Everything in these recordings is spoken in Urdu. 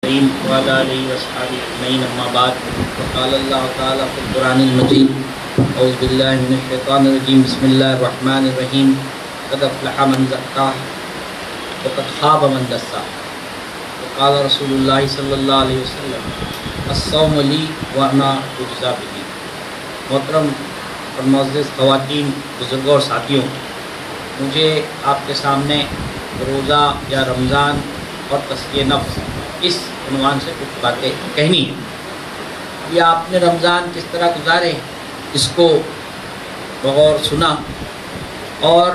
الكريم وعلى آله وصحبه أجمعين أما بعد وقال الله تعالى في القرآن المجيد أعوذ بالله من الشيطان الرجيم بسم الله الرحمن الرحيم قد أفلح من زكاها وقد خاب من دساها وقال رسول الله صلى الله عليه وسلم الصوم لي وأنا أجزى به۔ محترم اور معزز خواتین، بزرگوں اور ساتھیوں، مجھے آپ کے سامنے روزہ یا رمضان اور تزکیہ نفس اس عنوان سے کچھ باتیں کہنی ہیں۔ یہ آپ نے رمضان کس طرح گزارے اس کو بغور سنا، اور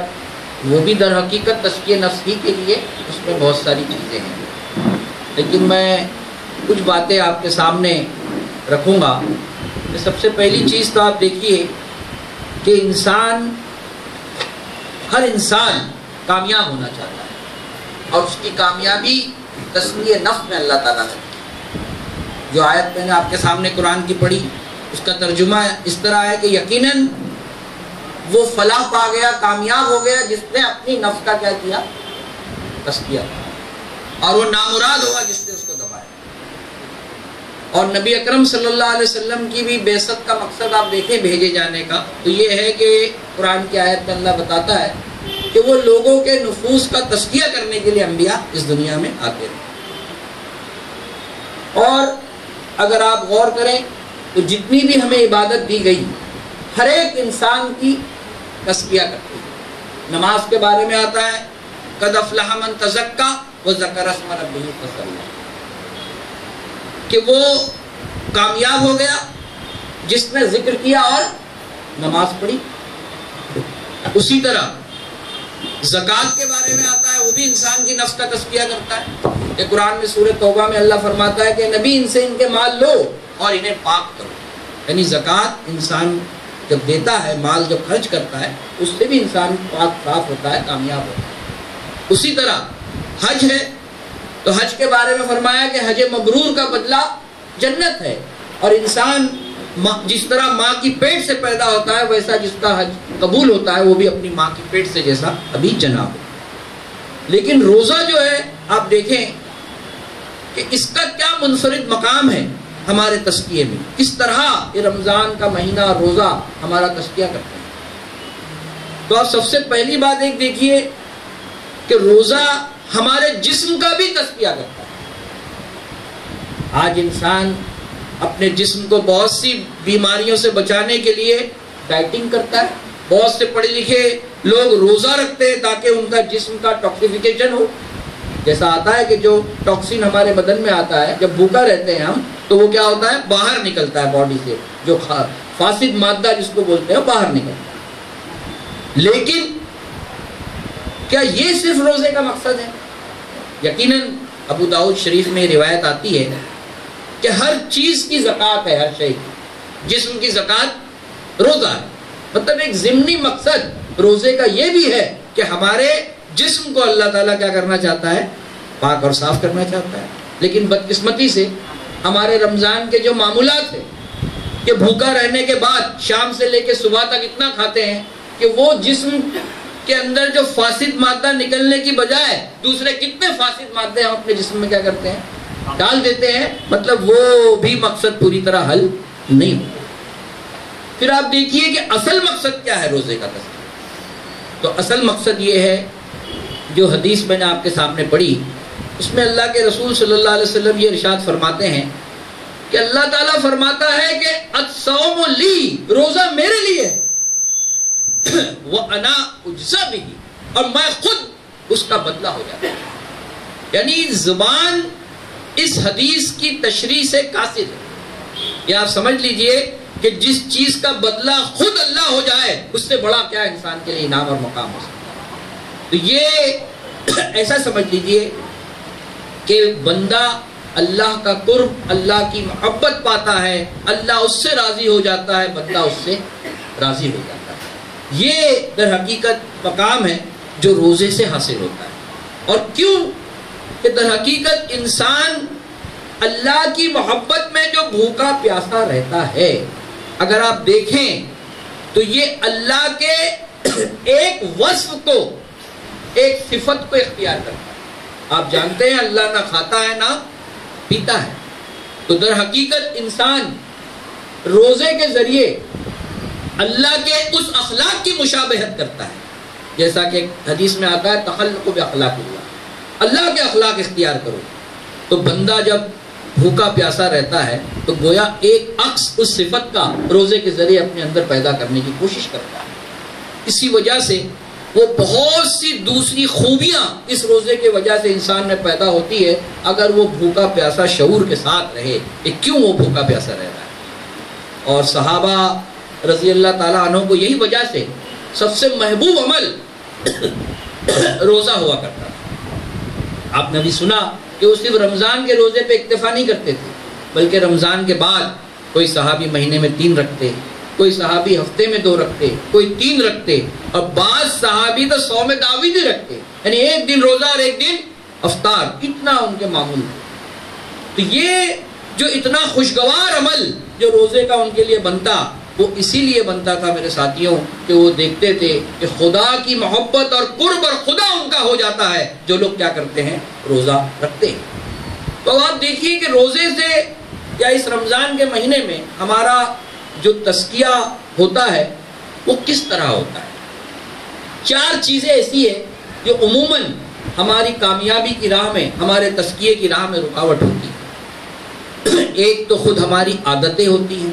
وہ بھی در حقیقت تزکیہ نفس ہی کے لیے، اس میں بہت ساری چیزیں ہیں، لیکن میں کچھ باتیں آپ کے سامنے رکھوں گا۔ سب سے پہلی چیز تو آپ دیکھیے کہ ہر انسان کامیاب ہونا چاہتا ہے، اور اس کی کامیابی تزکیہ نفس میں اللہ تعالیٰ نے جو آیت میں نے آپ کے سامنے قرآن کی پڑھی، اس کا ترجمہ اس طرح ہے کہ یقیناً وہ فلاح پا گیا، کامیاب ہو گیا جس نے اپنی نفس کا کیا کیا، تزکیہ، اور وہ نامراد ہوا جس نے اس کو دبایا۔ اور نبی اکرم صلی اللہ علیہ وسلم کی بھی بعثت کا مقصد آپ دیکھیں بھیجے جانے کا، تو یہ ہے کہ قرآن کی آیت میں اللہ بتاتا ہے کہ وہ لوگوں کے نفوس کا تزکیہ کرنے کے لیے انبیاء اس دنیا میں آتے ہیں۔ اور اگر آپ غور کریں تو جتنی بھی ہمیں عبادت دی گئی، ہر ایک انسان کی تزکیہ کرتی ہے۔ نماز کے بارے میں آتا ہے قد افلح من تزکا وذکر اسم ربہ فصلی، کہ وہ کامیاب ہو گیا جس نے ذکر کیا اور نماز پڑھی۔ اسی طرح زکوٰۃ کے بارے میں آتا ہے، وہ بھی انسان کی نفس کا تزکیہ کرتا ہے۔ کہ قرآن میں سورہ توبہ میں اللہ فرماتا ہے کہ نبی ان سے ان کے مال لو اور انہیں پاک کرو، یعنی زکوٰۃ انسان جب دیتا ہے، مال جب خرچ کرتا ہے، اس سے بھی انسان پاک صاف ہوتا ہے، کامیاب ہوتا ہے۔ اسی طرح حج ہے، تو حج کے بارے میں فرمایا کہ حج مبرور کا بدلہ جنت ہے، اور انسان جس طرح ماں کی پیٹ سے پیدا ہوتا ہے ویسا جس کا حج قبول ہوتا ہے وہ بھی اپنی ماں کی پیٹ سے جیسا ابھی جناب ہو۔ لیکن روزہ جو ہے آپ دیکھیں کہ اس کا کیا منفرد مقام ہے ہمارے تزکیے میں، کس طرح یہ رمضان کا مہینہ روزہ ہمارا تزکیہ کرتا ہے۔ تو آپ سب سے پہلی بات ایک دیکھیے کہ روزہ ہمارے جسم کا بھی تزکیہ کرتا ہے۔ آج انسان اپنے جسم کو بہت سی بیماریوں سے بچانے کے لیے ڈائٹنگ کرتا ہے، بہت سے پڑھے لکھے لوگ روزہ رکھتے ہیں تاکہ ان کا جسم کا ٹاکسیفیکیشن ہو۔ جیسا آتا ہے کہ جو ٹاکسین ہمارے بدن میں آتا ہے جب بھوکا رہتے ہیں ہم، تو وہ کیا ہوتا ہے، باہر نکلتا ہے باڈی سے، جو فاسد مادہ جس کو بولتے ہیں باہر نکلتا ہے۔ لیکن کیا یہ صرف روزے کا مقصد ہے؟ یقیناً ابو داؤد شریف میں روایت آتی ہے کہ ہر چیز کی زکوٰۃ ہے، ہر شے کی، جسم کی زکوٰۃ روزہ ہے۔ مطلب ایک ضمنی مقصد روزے کا یہ بھی ہے کہ ہمارے جسم کو اللہ تعالیٰ کیا کرنا چاہتا ہے، پاک اور صاف کرنا چاہتا ہے۔ لیکن بدقسمتی سے ہمارے رمضان کے جو معمولات ہیں کہ بھوکا رہنے کے بعد شام سے لے کے صبح تک اتنا کھاتے ہیں کہ وہ جسم کے اندر جو فاسد مادہ نکلنے کی بجائے دوسرے کتنے فاسد مادے ہم اپنے جسم میں کیا کرتے ہیں، ڈال دیتے ہیں۔ مطلب وہ بھی مقصد پوری طرح حل نہیں ہوتا۔ پھر آپ دیکھیے کہ اصل مقصد کیا ہے روزے کا تزکیہ۔ تو اصل مقصد یہ ہے جو حدیث میں نے آپ کے سامنے پڑھی، اس میں اللہ کے رسول صلی اللہ علیہ وسلم یہ ارشاد فرماتے ہیں کہ اللہ تعالیٰ فرماتا ہے کہ الصوم لی، روزہ میرے لیے ہے، وَأَنَا أُجْزَى بِهِ، اور میں خود اس کا بدلہ ہو جاتا ہوں۔ یعنی زبان اس حدیث کی تشریح سے قاصر ہے۔ یہ آپ سمجھ لیجئے کہ جس چیز کا بدلہ خود اللہ ہو جائے اس سے بڑا کیا انسان کے لیے انعام اور مقام ہو سکتا ہے۔ تو یہ ایسا سمجھ لیجئے کہ بندہ اللہ کا قرب، اللہ کی محبت پاتا ہے، اللہ اس سے راضی ہو جاتا ہے، بندہ اس سے راضی ہو جاتا ہے۔ یہ در حقیقت مقام ہے جو روزے سے حاصل ہوتا ہے۔ اور کیوں کہ در حقیقت انسان اللہ کی محبت میں جو بھوکا پیاسا رہتا ہے، اگر آپ دیکھیں تو یہ اللہ کے ایک وصف کو، ایک صفت کو اختیار کرتا ہے۔ آپ جانتے ہیں اللہ نہ کھاتا ہے نہ پیتا ہے. تو در حقیقت انسان روزے کے ذریعے اللہ کے اس اخلاق کی مشابہت کرتا ہے، جیسا کہ حدیث میں آتا ہے تخلق باخلاق اللہ، اللہ کے اخلاق اختیار کرو. تو بندہ جب بھوکا پیاسا رہتا ہے تو گویا ایک عکس اس صفت کا روزے کے ذریعے اپنے اندر پیدا کرنے کی کوشش کرتا ہے. اسی وجہ سے وہ بہت سی دوسری خوبیاں اس روزے کی وجہ سے انسان میں پیدا ہوتی ہے اگر وہ بھوکا پیاسا شعور کے ساتھ رہے کہ کیوں وہ بھوکا پیاسا رہتا ہے. اور صحابہ رضی اللہ تعالیٰ عنہ کو یہی وجہ سے سب سے محبوب عمل روزہ ہوا کرتا تھا. آپ نے بھی سنا کہ وہ صرف رمضان کے روزے پہ اکتفا نہیں کرتے تھے، بلکہ رمضان کے بعد کوئی صحابی مہینے میں 3 رکھتے، کوئی صحابی ہفتے میں 2 رکھتے، کوئی 3 رکھتے، اور بعض صحابی تو صوم داوود ہی رکھتے، یعنی ایک دن روزہ اور ایک دن افطار، اتنا ان کے معمول تھے. تو یہ جو اتنا خوشگوار عمل جو روزے کا ان کے لیے بنتا، وہ اسی لیے بنتا تھا میرے ساتھیوں کہ وہ دیکھتے تھے کہ خدا کی محبت اور قرب اور خدا ان کا ہو جاتا ہے جو لوگ کیا کرتے ہیں، روزہ رکھتے ہیں. تو آپ دیکھیے کہ روزے سے یا اس رمضان کے مہینے میں ہمارا جو تزکیہ ہوتا ہے وہ کس طرح ہوتا ہے. 4 چیزیں ایسی ہیں جو عموماً ہماری کامیابی کی راہ میں، ہمارے تزکیے کی راہ میں رکاوٹ ہوتی ہے. ایک تو خود ہماری عادتیں ہوتی ہیں،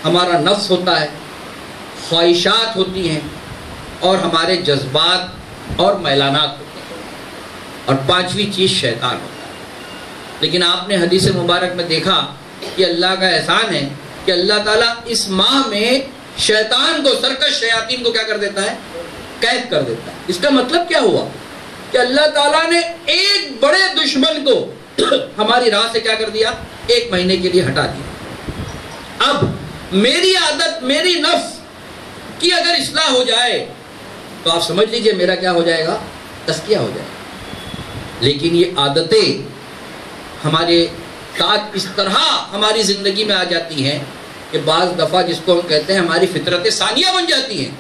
ہمارا نفس ہوتا ہے، خواہشات ہوتی ہیں، اور ہمارے جذبات اور میلانات ہوتے ہیں، اور 5ویں چیز شیطان ہوتا ہے. لیکن آپ نے حدیث مبارک میں دیکھا کہ اللہ کا احسان ہے کہ اللہ تعالیٰ اس ماہ میں شیطان کو، سرکش شیاطین کو کیا کر دیتا ہے، قید کر دیتا ہے. اس کا مطلب کیا ہوا کہ اللہ تعالیٰ نے ایک بڑے دشمن کو ہماری راہ سے کیا کر دیا، 1 مہینے کے لیے ہٹا دیا. اب میری عادت، میری نفس کی اگر اصلاح ہو جائے تو آپ سمجھ لیجئے میرا کیا ہو جائے گا، تزکیہ ہو جائے گا. لیکن یہ عادتیں ہمارے ساتھ اس طرح ہماری زندگی میں آ جاتی ہیں کہ بعض دفعہ جس کو ہم کہتے ہیں ہماری فطرت ثانیہ بن جاتی ہیں.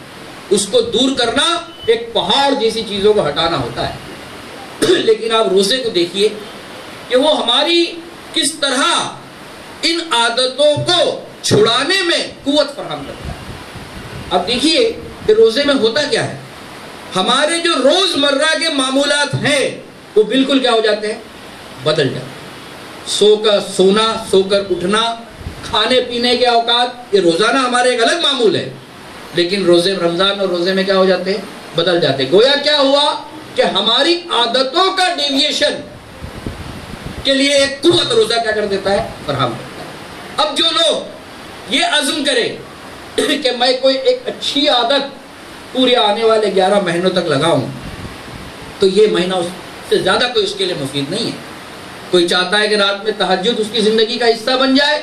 اس کو دور کرنا ایک پہاڑ جیسی چیزوں کو ہٹانا ہوتا ہے. لیکن آپ روزے کو دیکھیے کہ وہ ہماری کس طرح ان عادتوں کو چھڑانے میں قوت فراہم کرتا ہے. اب دیکھیے کہ روزے میں ہوتا کیا ہے، ہمارے جو روز مرہ کے معمولات ہیں وہ بالکل کیا ہو جاتے ہیں، بدل جاتے ہیں. سو کر سونا، سو کر اٹھنا، کھانے پینے کے اوقات، یہ روزانہ ہمارے ایک الگ معمول ہے، لیکن روزے رمضان اور روزے میں کیا ہو جاتے ہیں، بدل جاتے ہیں. گویا کیا ہوا کہ ہماری عادتوں کا ڈیویشن کے لیے ایک قوت روزہ کیا کر دیتا ہے، فراہم کرتا ہے. اب جو لوگ یہ عزم کرے کہ میں کوئی ایک اچھی عادت پورے آنے والے 11 مہینوں تک لگاؤں، تو یہ مہینہ اس سے زیادہ کوئی اس کے لیے مفید نہیں ہے. کوئی چاہتا ہے کہ رات میں تہجد اس کی زندگی کا حصہ بن جائے،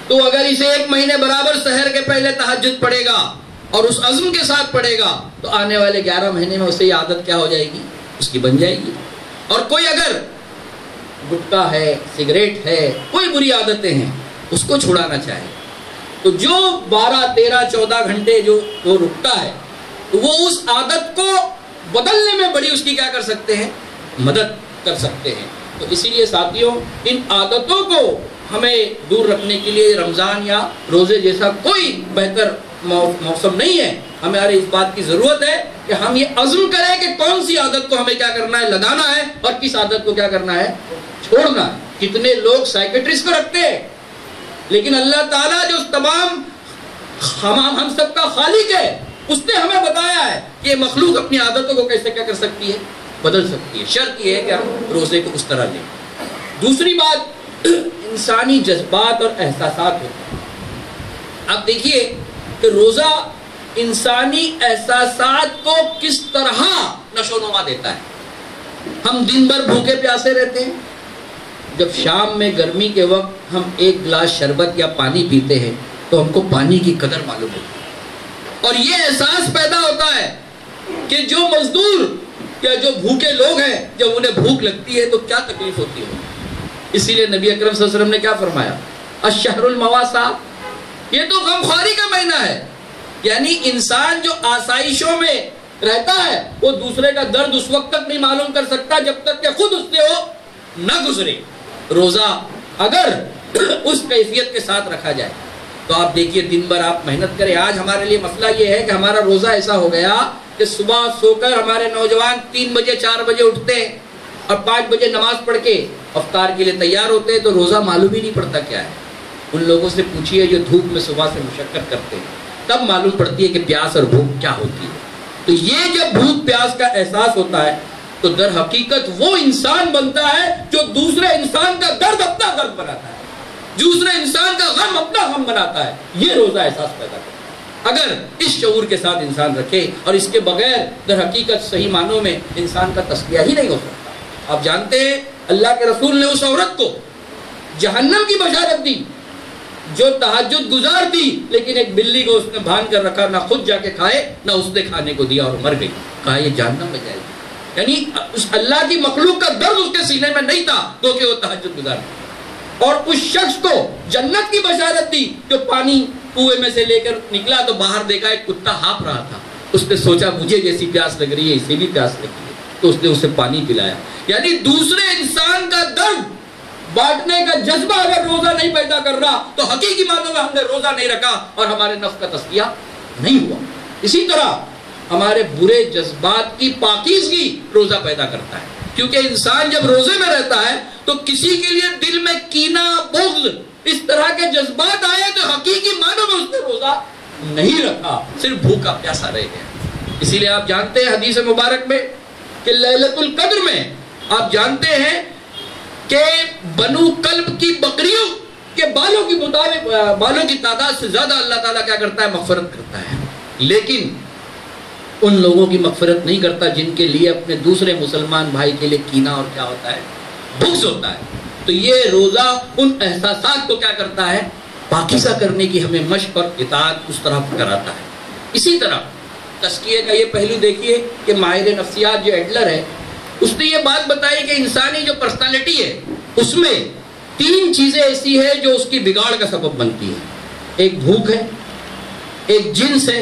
تو اگر اسے 1 مہینے برابر سحر کے پہلے تہجد پڑھے گا اور اس عزم کے ساتھ پڑھے گا تو آنے والے 11 مہینے میں اسے یہ عادت کیا ہو جائے گی، اس کی بن جائے گی. اور کوئی اگر گٹکا ہے، سگریٹ ہے، کوئی بری عادتیں ہیں، اس کو چھڑانا چاہے تو جو 12 13 14 گھنٹے جو وہ رکتا ہے تو وہ اس عادت کو بدلنے میں بڑی اس کی کیا کر سکتے ہیں، مدد کر سکتے ہیں. تو اسی لیے ساتھیوں ان عادتوں کو ہمیں دور رکھنے کے لیے رمضان یا روزے جیسا کوئی بہتر موسم نہیں ہے. ہمارے اس بات کی ضرورت ہے کہ ہم یہ عزم کریں کہ کون سی عادت کو ہمیں کیا کرنا ہے، لگانا ہے، اور کس عادت کو کیا کرنا ہے، چھوڑنا ہے. کتنے لوگ سائیکٹرسٹ کو رکھتے ہیں، لیکن اللہ تعالیٰ جو تمام ہم سب کا خالق ہے، اس نے ہمیں بتایا ہے کہ مخلوق اپنی عادتوں کو کیسے کیا کر سکتی ہے، بدل سکتی ہے. شرط یہ ہے کہ ہم روزے کو اس طرح لیں. دوسری بات، انسانی جذبات اور احساسات ہوتے ہیں. اب دیکھیے کہ روزہ انسانی احساسات کو کس طرح نشو نما دیتا ہے. ہم دن بھر بھوکے پیاسے رہتے ہیں، جب شام میں گرمی کے وقت ہم 1 گلاس شربت یا پانی پیتے ہیں تو ہم کو پانی کی قدر معلوم ہوتی ہے، اور یہ احساس پیدا ہوتا ہے کہ جو مزدور یا جو بھوکے لوگ ہیں جب انہیں بھوک لگتی ہے تو کیا تکلیف ہوتی ہے. اسی لیے نبی اکرم صلی اللہ علیہ وسلم نے کیا فرمایا، الشہر المواسا، یہ تو غمخواری کا مہینہ ہے. یعنی انسان جو آسائشوں میں رہتا ہے وہ دوسرے کا درد اس وقت تک نہیں معلوم کر سکتا جب تک کہ خود اس سے وہ نہ گزرے. روزہ اگر اس کیفیت کے ساتھ رکھا جائے تو آپ دیکھیے دن بھر آپ محنت کریں. آج ہمارے لیے مسئلہ یہ ہے کہ ہمارا روزہ ایسا ہو گیا کہ صبح سو کر ہمارے نوجوان 3 بجے 4 بجے اٹھتے ہیں اور 5 بجے نماز پڑھ کے افطار کے لیے تیار ہوتے ہیں تو روزہ معلوم ہی نہیں پڑتا کیا ہے. ان لوگوں سے پوچھیے جو دھوپ میں صبح سے مشقت کرتے ہیں, تب معلوم پڑتی ہے کہ پیاس اور بھوک کیا ہوتی ہے. تو یہ جب بھوک پیاس کا احساس ہوتا ہے تو در حقیقت وہ انسان بنتا ہے جو دوسرے انسان کا درد اپنا درد بناتا ہے, دوسرے انسان کا غم اپنا غم بناتا ہے. یہ روزہ احساس پیدا کرتا ہے. اگر اس شعور کے ساتھ انسان رکھے, اور اس کے بغیر در حقیقت صحیح معنوں میں انسان کا تسکیہ ہی نہیں ہو سکتا. آپ جانتے ہیں اللہ کے رسول نے اس عورت کو جہنم کی بشارت دی جو تہجد گزار تھی, لیکن ایک بلی کو اس نے باندھ کر رکھا, نہ خود جا کے کھائے نہ اس نے کھانے کو دیا اور مر گئی. کہا یہ جہنم میں جائے گی. یعنی اس اللہ کی مخلوق کا درد اس کے سینے میں نہیں تھا تو کہ وہ تہجد گزار تھی. اور اس شخص کو جنت کی بشارت دی جو پانی کنویں میں سے لے کر نکلا تو باہر دیکھا ایک کتا ہانپ رہا تھا. اس نے سوچا مجھے جیسی پیاس لگ رہی ہے اسے بھی پیاس لگی ہے, تو اس نے اسے پانی پلایا. یعنی دوسرے انسان کا درد بانٹنے کا جذبہ اگر روزہ نہیں پیدا کر رہا تو حقیقی معنوں میں ہم نے روزہ نہیں رکھا اور ہمارے نفس کا تزکیہ نہیں ہوا. اسی طرح ہمارے برے جذبات کی پاکیزگی روزہ پیدا کرتا ہے, کیونکہ انسان جب روزے میں رہتا ہے تو کسی کے لیے دل میں کینہ, بغض, اس طرح کے جذبات آئے تو حقیقی معنوں میں اس نے روزہ نہیں رکھا, صرف بھوکا پیاسا رہ گیا. اسی لیے آپ جانتے ہیں حدیث مبارک میں کہ لیلۃ القدر میں آپ جانتے ہیں کہ بنو کلب کی بکریوں کے بالوں کی مطابق بالوں کی تعداد سے زیادہ اللہ تعالیٰ کیا کرتا ہے, مغفرت کرتا ہے. لیکن ان لوگوں کی مغفرت نہیں کرتا جن کے لیے اپنے دوسرے مسلمان بھائی کے لیے کینہ اور کیا ہوتا ہے, بغض ہوتا ہے. تو یہ روزہ ان احساسات کو کیا کرتا ہے, پاکیزہ کرنے کی ہمیں مشق اور اطاعت اس طرح کراتا ہے. اسی طرح تزکیے کا یہ پہلو دیکھیے کہ ماہر نفسیات جو ایڈلر ہے اس نے یہ بات بتائی کہ انسانی جو پرسنالٹی ہے اس میں 3 چیزیں ایسی ہے جو اس کی بگاڑ کا سبب بنتی ہے. ایک بھوک ہے, ایک جنس ہے,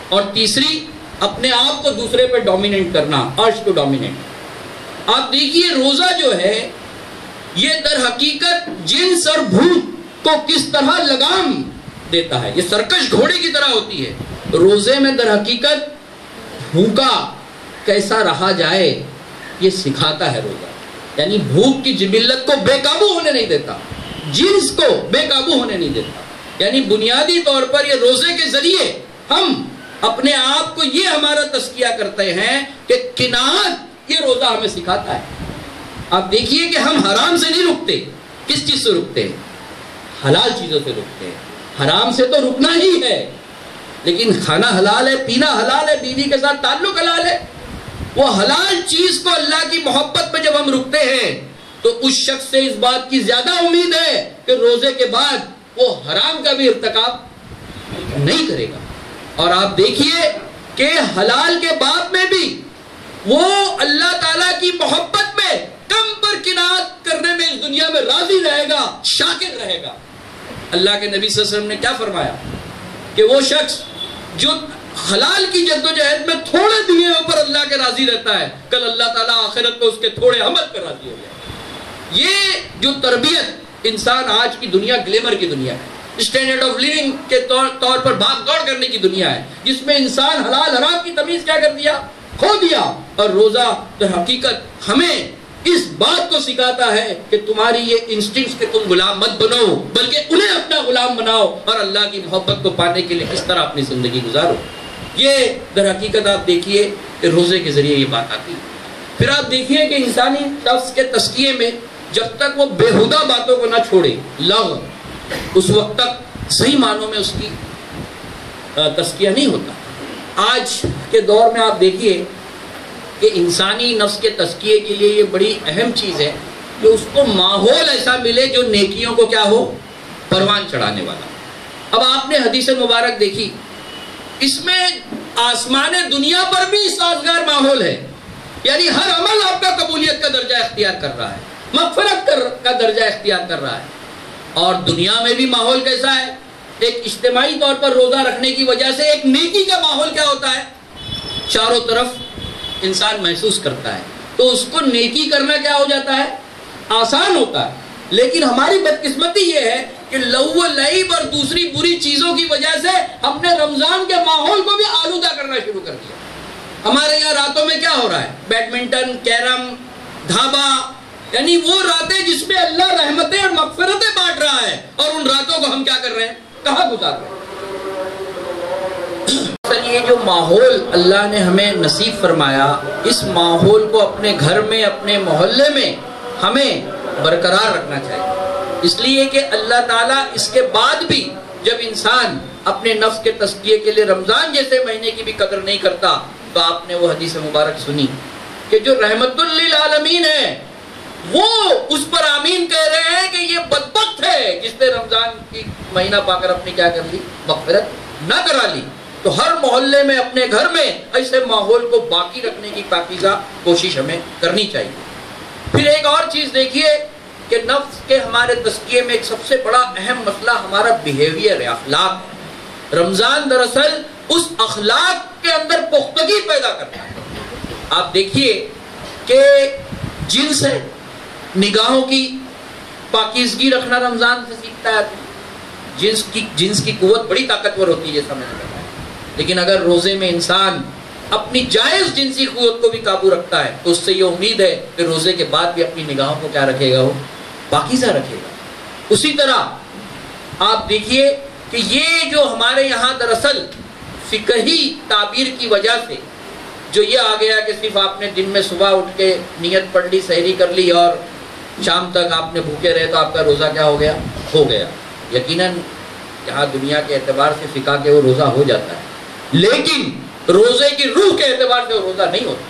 اور تیسری اپنے آپ کو دوسرے پہ ڈومیننٹ کرنا, ارش کو ڈومیننٹ. آپ دیکھیے روزہ جو ہے یہ در حقیقت جنس اور بھوک کو کس طرح لگام دیتا ہے. یہ سرکش گھوڑے کی طرح ہوتی ہے. روزے میں در حقیقت بھوکا کیسا رہا جائے یہ سکھاتا ہے روزہ. یعنی بھوک کی جبلت کو بے قابو ہونے نہیں دیتا, جنس کو بے قابو ہونے نہیں دیتا. یعنی بنیادی طور پر یہ روزے کے ذریعے ہم اپنے آپ کو یہ ہمارا تزکیہ کرتے ہیں کہ قناعت یہ روزہ ہمیں سکھاتا ہے. آپ دیکھیے کہ ہم حرام سے نہیں رکتے. کس چیز سے رکتے ہیں, حلال چیزوں سے رکتے ہیں. حرام سے تو رکنا ہی ہے, لیکن کھانا حلال ہے, پینا حلال ہے, بیوی کے ساتھ تعلق حلال ہے. وہ حلال چیز کو اللہ کی محبت میں جب ہم رکتے ہیں تو اس شخص سے اس بات کی زیادہ امید ہے کہ روزے کے بعد وہ حرام کا بھی ارتکاب نہیں کرے گا. اور آپ دیکھیے کہ حلال کے باب میں بھی وہ اللہ تعالیٰ کی محبت میں کم پر قناعت کرنے میں اس دنیا میں راضی رہے گا, شاکر رہے گا. اللہ کے نبی صلی اللہ علیہ وسلم نے کیا فرمایا کہ وہ شخص جو حلال کی جدوجہد میں تھوڑے دیے اوپر اللہ کے راضی رہتا ہے, کل اللہ تعالیٰ آخرت کو اس کے تھوڑے عمل پر راضی ہو جائے. یہ جو تربیت انسان آج کی دنیا گلیمر کی دنیا ہے, اسٹینڈرڈ آف لیونگ کے طور پر بھاگ دوڑ کرنے کی دنیا ہے, جس میں انسان حلال حرام کی تمیز کیا کر دیا, کھو دیا. اور روزہ در حقیقت ہمیں اس بات کو سکھاتا ہے کہ تمہاری یہ انسٹنکٹس کہ تم غلام مت بنو, بلکہ انہیں اپنا غلام بناؤ اور اللہ کی محبت کو پانے کے لیے کس طرح اپنی زندگی گزارو. یہ در حقیقت آپ دیکھیے کہ روزے کے ذریعے یہ بات آتی ہے. پھر آپ دیکھیے کہ انسانی نفس کے تزکیے میں جب تک وہ بےہودہ باتوں کو نہ چھوڑے, لغو, اس وقت تک صحیح معنوں میں اس کی تزکیہ نہیں ہوتا. آج کے دور میں آپ دیکھیے کہ انسانی نفس کے تزکیے کے لیے یہ بڑی اہم چیز ہے کہ اس کو ماحول ایسا ملے جو نیکیوں کو کیا ہو, پروان چڑھانے والا. اب آپ نے حدیث مبارک دیکھی, اس میں آسمان دنیا پر بھی سازگار ماحول ہے. یعنی ہر عمل آپ کا قبولیت کا درجہ اختیار کر رہا ہے, مغفرت کا درجہ اختیار کر رہا ہے. اور دنیا میں بھی ماحول کیسا ہے, ایک اجتماعی طور پر روزہ رکھنے کی وجہ سے ایک نیکی کا ماحول کیا ہوتا ہے, چاروں طرف انسان محسوس کرتا ہے. تو اس کو نیکی کرنا کیا ہو جاتا ہے, آسان ہوتا ہے. لیکن ہماری بدقسمتی یہ ہے کہ لہو و لعب اور دوسری بری چیزوں کی وجہ سے ہم نے رمضان کے ماحول کو بھی آلودہ کرنا شروع کر دیا. ہمارے یہاں راتوں میں کیا ہو رہا ہے؟ بیڈمنٹن، کیرم، دھابا، یعنی وہ راتیں جس میں اللہ رحمتیں اور مغفرتیں بانٹ رہا ہے، اور ان راتوں کو ہم کیا کر رہے ہیں؟ کہاں گزار رہے ہیں؟ یہ جو ماحول اللہ نے ہمیں نصیب فرمایا، اس ماحول کو اپنے گھر میں، اپنے محلے میں ہمیں برقرار رکھنا چاہیے. اس لیے کہ اللہ تعالیٰ اس کے بعد بھی جب انسان اپنے نفس کے تزکیے کے لیے رمضان جیسے مہینے کی بھی قدر نہیں کرتا، تو آپ نے وہ حدیث مبارک سنی کہ جو رحمت للعالمین ہے وہ اس پر آمین کہہ رہے ہیں کہ یہ بدبخت ہے جس نے رمضان کی مہینہ پا کر اپنی کیا کر لی؟ مغفرت نہ کرا لی. تو ہر محلے میں، اپنے گھر میں ایسے ماحول کو باقی رکھنے کی پاکیزہ کوشش ہمیں کرنی چاہیے. پھر ایک اور چیز دیکھیے کہ نفس کے ہمارے تزکیے میں ایک سب سے بڑا اہم مسئلہ ہمارا بیہیویئر ہے، اخلاق ہے. رمضان دراصل اس اخلاق کے اندر پختگی پیدا کرتا ہے. آپ دیکھیے کہ جنس ہے، نگاہوں کی پاکیزگی رکھنا رمضان سے سیکھتا ہے. جنس کی قوت بڑی طاقتور ہوتی ہے جیسا میں نے بتایا. لیکن اگر روزے میں انسان اپنی جائز جنسی قوت کو بھی قابو رکھتا ہے تو اس سے یہ امید ہے کہ روزے کے بعد بھی اپنی نگاہوں کو کیا رکھے گا؟ وہ پاکیزہ رکھے گا. اسی طرح آپ دیکھیے کہ یہ جو ہمارے یہاں دراصل فقہی تعبیر کی وجہ سے جو یہ آ گیا کہ صرف آپ نے دن میں صبح اٹھ کے نیت پڑھ لی، سحری کر لی اور شام تک آپ نے بھوکے رہے تو آپ کا روزہ کیا ہو گیا؟ ہو گیا. یقیناً یہاں دنیا کے اعتبار سے فقہ کے وہ روزہ ہو جاتا ہے، لیکن روزے کی روح کے اعتبار سے وہ روزہ نہیں ہوتا.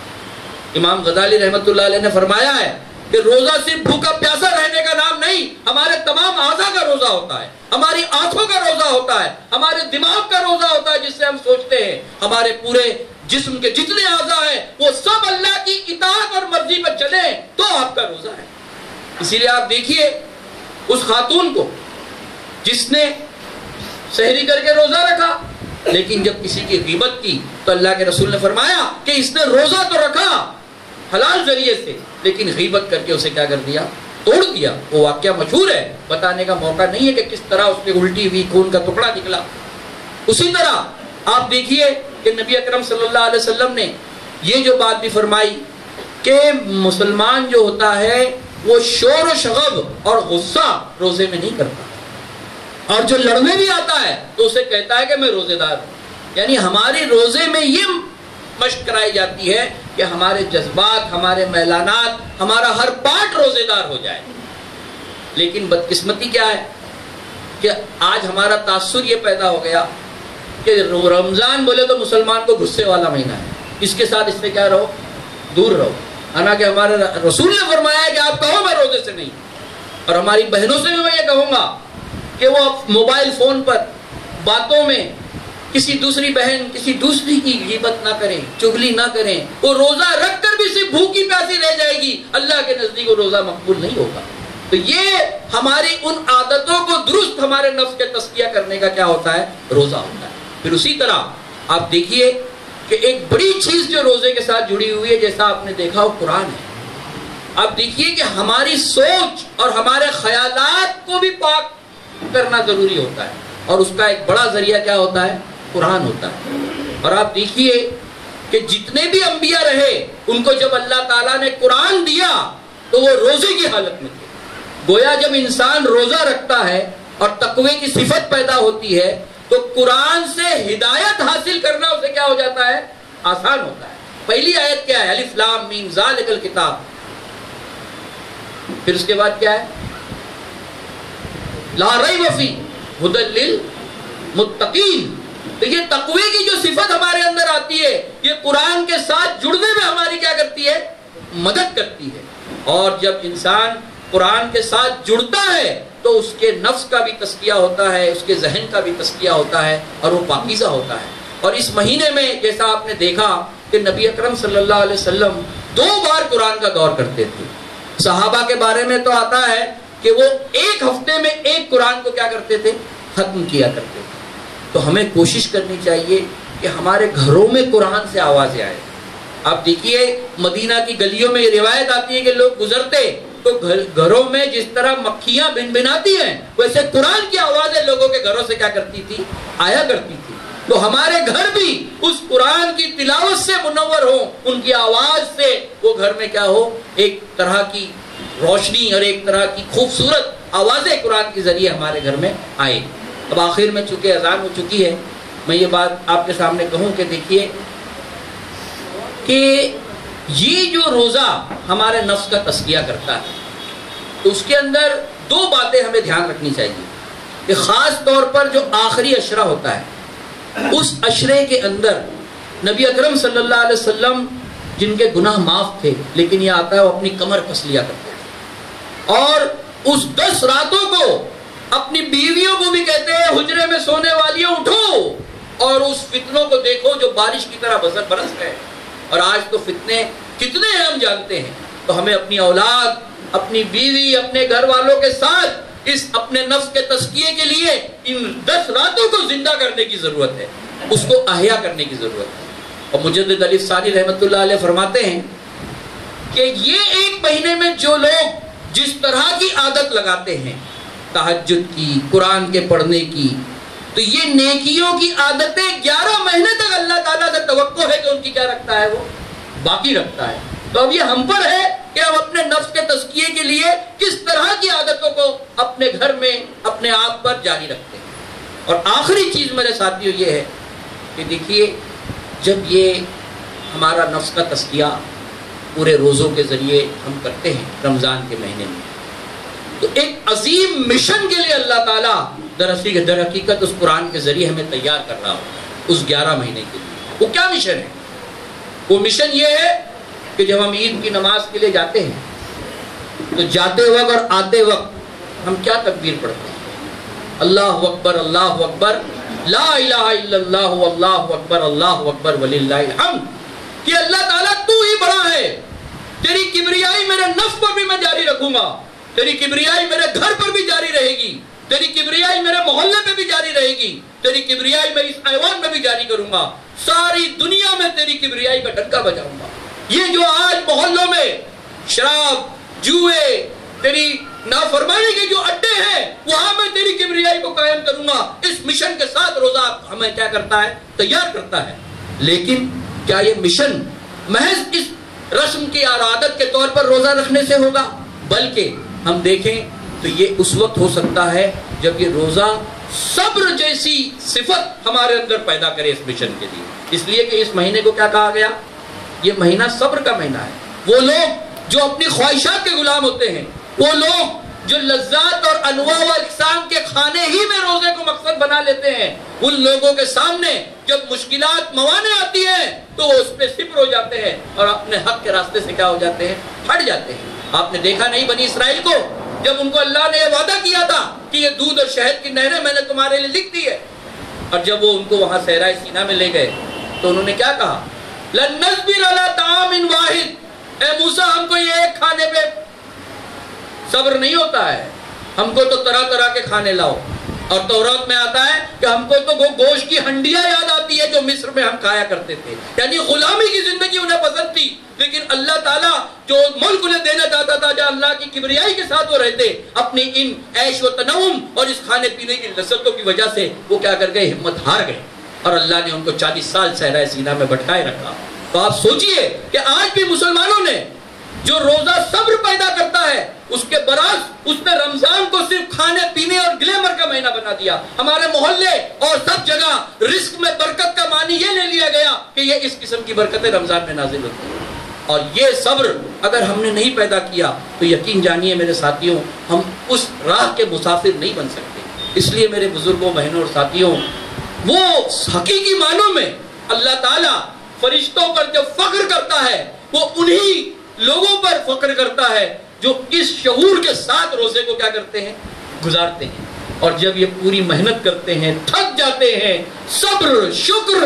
امام غزالی رحمۃ اللہ علیہ نے فرمایا ہے کہ روزہ صرف بھوکا پیاسا رہنے کا نام نہیں، ہمارے تمام اعضاء کا روزہ ہوتا ہے، ہماری آنکھوں کا روزہ ہوتا ہے، ہمارے دماغ کا روزہ ہوتا ہے جس سے ہم سوچتے ہیں. ہمارے پورے جسم کے جتنے اعضاء ہیں وہ سب اللہ کی اطاعت اور مرضی پر چلے تو آپ کا روزہ ہے. اسی لیے آپ دیکھیے اس خاتون کو جس نے سحری کر کے روزہ رکھا، لیکن جب کسی کی غیبت کی تو اللہ کے رسول نے فرمایا کہ اس نے روزہ تو رکھا حلال ذریعے سے، لیکن غیبت کر کے اسے کیا کر دیا؟ توڑ دیا. وہ واقعہ مشہور ہے، بتانے کا موقع نہیں ہے کہ کس طرح اس کے الٹی ہوئی خون کا ٹکڑا نکلا. اسی طرح آپ دیکھیے کہ نبی اکرم صلی اللہ علیہ وسلم نے یہ جو بات بھی فرمائی کہ مسلمان جو ہوتا ہے وہ شور و شغب اور غصہ روزے میں نہیں کرتا، اور جو لڑنے بھی آتا ہے تو اسے کہتا ہے کہ میں روزے دار ہوں. یعنی ہماری روزے میں یہ مشق کرائی جاتی ہے کہ ہمارے جذبات، ہمارے میلانات، ہمارا ہر پارٹ روزے دار ہو جائے. لیکن بدقسمتی کیا ہے کہ آج ہمارا تاثر یہ پیدا ہو گیا کہ رمضان بولے تو مسلمان کو غصے والا مہینہ ہے، اس کے ساتھ اس سے کیا رہو؟ دور رہو. حالانکہ ہمارے رسول نے فرمایا ہے کہ آپ کہو میں روزے سے نہیں. اور ہماری بہنوں سے بھی میں یہ کہوں گا کہ وہ موبائل فون پر باتوں میں کسی دوسری بہن، کسی دوسری کی غیبت نہ کریں، چغلی نہ کریں. وہ روزہ رکھ کر بھی صرف بھوکی پیاسی رہ جائے گی، اللہ کے نزدیک وہ روزہ مقبول نہیں ہوگا. تو یہ ہماری ان عادتوں کو درست ہمارے نفس کے تزکیہ کرنے کا کیا ہوتا ہے؟ روزہ ہوتا ہے. پھر اسی طرح آپ دیکھیے کہ ایک بڑی چیز جو روزے کے ساتھ جڑی ہوئی ہے، جیسا آپ نے دیکھا وہ قرآن ہے. آپ دیکھیے کہ ہماری سوچ اور ہمارے خیالات کو بھی پاک کرنا ضروری ہوتا ہے، اور اس کا ایک بڑا ذریعہ کیا ہوتا ہے؟ قرآن ہوتا ہے. اور آپ دیکھیے کہ جتنے بھی انبیاء رہے ان کو جب اللہ تعالیٰ نے قرآن دیا تو وہ روزے کی حالت میں تھے. گویا جب انسان روزہ رکھتا ہے اور تقوی کی صفت پیدا ہوتی ہے تو قرآن سے ہدایت حاصل کرنا اسے کیا ہو جاتا ہے؟ آسان ہوتا ہے. پہلی آیت کیا ہے؟ الف لام میم ذالک الکتاب. پھر اس کے بعد کیا ہے؟ لا ریب فیہ ھدی للمتقین. تو یہ تقوی کی جو صفت ہمارے اندر آتی ہے یہ قرآن کے ساتھ جڑنے میں ہماری کیا کرتی ہے؟ مدد کرتی ہے. اور جب انسان قرآن کے ساتھ جڑتا ہے تو اس کے نفس کا بھی تزکیہ ہوتا ہے، اس کے ذہن کا بھی تزکیہ ہوتا ہے اور وہ پاکیزہ ہوتا ہے. اور اس مہینے میں جیسا آپ نے دیکھا کہ نبی اکرم صلی اللہ علیہ وسلم 2 بار قرآن کا دور کرتے تھے. صحابہ کے بارے میں تو آتا ہے کہ وہ ایک ہفتے میں ایک قرآن کو کیا کرتے تھے؟ ختم کیا کرتے تھے. تو ہمیں کوشش کرنی چاہیے کہ ہمارے گھروں میں قرآن سے آوازیں آئے. آپ دیکھیے مدینہ کی گلیوں میں یہ روایت آتی ہے کہ لوگ گزرتے تو گھروں میں جس طرح مکھیاں بھنبھناتی ہیں ویسے قرآن کی آوازیں لوگوں کے گھروں سے کیا کرتی تھی؟ آیا کرتی تھی. تو ہمارے گھر بھی اس قرآن کی تلاوت سے منور ہوں, ان کی آواز سے وہ گھر میں کیا ہو, ایک طرح کی روشنی اور ایک طرح کی خوبصورت آوازیں قرآن کے ذریعے ہمارے گھر میں آئے. اب آخر میں چونکہ اذان ہو چکی ہے, میں یہ بات آپ کے سامنے کہوں کہ دیکھیے کہ یہ جو روزہ ہمارے نفس کا تزکیہ کرتا ہے تو اس کے اندر دو باتیں ہمیں دھیان رکھنی چاہیے کہ خاص طور پر جو آخری عشرہ ہوتا ہے اس عشرے کے اندر نبی اکرم صلی اللہ علیہ وسلم جن کے گناہ معاف تھے لیکن یہ آتا ہے وہ اپنی کمر کس لیا کرتے ہیں, اور اس 10 راتوں کو اپنی بیویوں کو بھی کہتے ہیں حجرے میں سونے والیوں اٹھو اور اس فتنوں کو دیکھو جو بارش کی طرح برس گئے. اور آج تو فتنے کتنے ہیں ہم جانتے ہیں. تو ہمیں اپنی اولاد, اپنی بیوی, اپنے گھر والوں کے ساتھ اس اپنے نفس کے تزکیے کے لیے ان 10 راتوں کو زندہ کرنے کی ضرورت ہے, اس کو احیا کرنے کی ضرورت ہے. اور مجدد علی ثانی رحمۃ اللہ علیہ فرماتے ہیں کہ یہ ایک مہینے میں جو لوگ جس طرح کی عادت لگاتے ہیں تہجد کی, قرآن کے پڑھنے کی, تو یہ نیکیوں کی عادتیں 11 مہینے تک اللہ تعالیٰ سے توقع ہے کہ ان کی کیا رکھتا ہے, وہ باقی رکھتا ہے. تو اب یہ ہم پر ہے کہ ہم اپنے نفس کے تزکیے کے لیے کس طرح کی عادتوں کو اپنے گھر میں اپنے آپ پر جاری رکھتے ہیں. اور آخری چیز میرے ساتھیوں یہ ہے کہ دیکھیے جب یہ ہمارا نفس کا تزکیہ پورے روزوں کے ذریعے ہم کرتے ہیں رمضان کے مہینے میں, تو ایک عظیم مشن کے لیے اللہ تعالیٰ در حقیقت اس قرآن کے ذریعے ہمیں تیار کر رہا ہوتا ہے اس 11 مہینے کے لیے. وہ کیا مشن ہے؟ وہ مشن یہ ہے کہ جب ہم عید کی نماز کے لیے جاتے ہیں تو جاتے وقت اور آتے وقت ہم کیا تکبیر پڑھتے ہیں؟ اللہ اکبر, اللہ اکبر, لا الہ الا اللہ, اللہ اکبر, اللہ اکبر وللہ الحمد. کہ اللہ تعالیٰ تو ہی بڑا ہے, تیری کبریائی میرے نفس پر بھی میں جاری رکھوں گا, تیری کبریائی میرے گھر پر بھی جاری رہے گی, تیری کبریائی میرے محلے میں بھی جاری رہے گی, تیری کبریائی میں اس ایوان میں بھی جاری کروں گا, ساری دنیا میں تیری کبریائی کا ڈنکا بجاؤں گا. یہ جو آج محلوں میں شراب, جوئے, تیری نافرمانی کے جو اڈے ہیں وہاں میں تیری کبریائی کو قائم کروں گا. اس مشن کے ساتھ روزہ ہمیں کیا کرتا ہے؟ تیار کرتا ہے. لیکن کیا یہ مشن محض اس رسم کی اور عادت کے طور پر روزہ رکھنے سے ہوگا؟ بلکہ ہم دیکھیں تو یہ اس وقت ہو سکتا ہے جب یہ روزہ صبر جیسی صفت ہمارے اندر پیدا کرے اس مشن کے لیے. اس لیے کہ اس مہینے کو کیا کہا گیا؟ یہ مہینہ صبر کا مہینہ ہے. وہ لوگ جو اپنی خواہشات کے غلام ہوتے ہیں, وہ لوگ جو لذات اور انواع و اقسام کے کھانے ہی میں روزے کو مقصد بنا لیتے ہیں, ان لوگوں کے سامنے جب مشکلات موانع آتی ہیں تو وہ اس پہ صبر ہو جاتے ہیں اور اپنے حق کے راستے سے کیا ہو جاتے ہیں؟ ہٹ جاتے ہیں. آپ نے دیکھا نہیں بنی اسرائیل کو جب ان کو اللہ نے یہ وعدہ کیا تھا کہ یہ دودھ اور شہد کی نہریں میں نے تمہارے لیے لکھ دی ہے, اور جب وہ ان کو وہاں صحرائے سینا میں لے گئے تو انہوں نے کیا کہا؟ لن نصبر علی طعام واحد, اے موسیٰ ہم کو یہ ایک کھانے پہ صبر نہیں ہوتا ہے, ہم کو تو طرح طرح کے کھانے لاؤ. اور تورات میں آتا ہے کہ ہم کو تو گوشت کی ہنڈیاں یاد آتی ہے جو مصر میں ہم کھایا کرتے تھے. یعنی غلامی کی زندگی انہیں پسند تھی, لیکن اللہ تعالیٰ جو ملک انہیں دینا چاہتا تھا, جہاں اللہ کی کبریائی کے ساتھ وہ رہتے, اپنی ان عیش و تنعم اور اس کھانے پینے کی لذتوں کی وجہ سے وہ کیا کر گئے؟ ہمت ہار گئے, اور اللہ نے ان کو 40 سال صحرائے سینا میں بٹھائے رکھا. تو آپ سوچئے کہ آج بھی مسلمانوں نے جو روزہ صبر پیدا کرتا ہے اس کے برعکس اس نے رمضان کو صرف کھانے پینے اور گلیمر کا مہینہ بنا دیا. ہمارے محلے اور سب جگہ رزق میں برکت کا معنی یہ لے لیا گیا کہ یہ اس قسم کی برکتیں رمضان میں نازل ہوتی ہیں. اور یہ صبر اگر ہم نے نہیں پیدا کیا تو یقین جانیے میرے ساتھیوں, ہم اس راہ کے مسافر نہیں بن سکتے. اس لیے میرے بزرگوں, بہنوں اور ساتھیوں, وہ حقیقی معنوں میں اللہ تعالیٰ فرشتوں پر جب فخر کرتا ہے وہ انہی لوگوں پر فخر کرتا ہے جو اس شعور کے ساتھ روزے کو کیا کرتے ہیں؟ گزارتے ہیں. اور جب یہ پوری محنت کرتے ہیں, تھک جاتے ہیں, صبر, شکر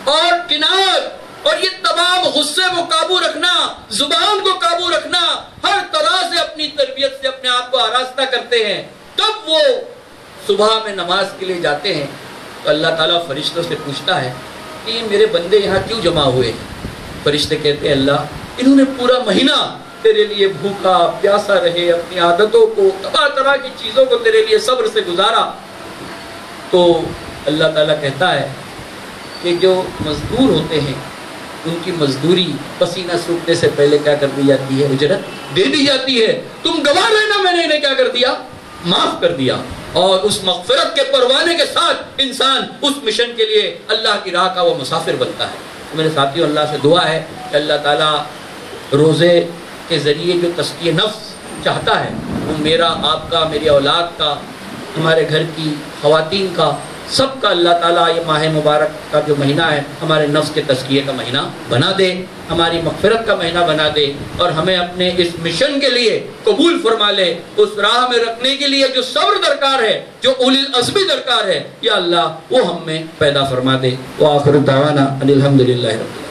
اور کنایت اور یہ تمام غصے کو قابو رکھنا, زبان کو قابو رکھنا, ہر طرح سے اپنی تربیت سے اپنے آپ کو آراستہ کرتے ہیں, تب وہ صبح میں نماز کے لیے جاتے ہیں تو اللہ تعالیٰ فرشتوں سے پوچھتا ہے کہ یہ میرے بندے یہاں کیوں جمع ہوئے ہیں؟ فرشتے کہتے ہیں اللہ انہوں نے پورا مہینہ تیرے لیے بھوکا پیاسا رہے، اپنی عادتوں کو، طرح طرح کی چیزوں کو تیرے لیے صبر سے گزارا، تو اللہ تعالیٰ کہتا ہے کہ جو مزدور ہوتے ہیں ان کی مزدوری پسینہ سوکھنے سے پہلے کیا کر دی جاتی ہے؟ اجرت دے دی جاتی ہے۔ تم گواہ رہنا میں نے انہیں کیا کر دیا؟ معاف کر دیا۔ اور اس مغفرت کے پروانے کے ساتھ انسان اس مشن کے لیے اللہ کی راہ کا وہ مسافر بنتا ہے۔ میرے ساتھیوں، اللہ سے دعا ہے کہ اللہ تعالیٰ روزے کے ذریعے جو تزکیہ نفس چاہتا ہے وہ میرا، آپ کا، میری اولاد کا، ہمارے گھر کی خواتین کا، سب کا اللہ تعالیٰ یہ ماہ مبارک کا جو مہینہ ہے ہمارے نفس کے تزکیے کا مہینہ بنا دے، ہماری مغفرت کا مہینہ بنا دے، اور ہمیں اپنے اس مشن کے لیے قبول فرما لے۔ اس راہ میں رکھنے کے لیے جو صبر درکار ہے، جو اولی العزم درکار ہے، یا اللہ وہ ہم میں پیدا فرما دے۔ وآخر دعوانا ان الحمد للہ رب العالمین۔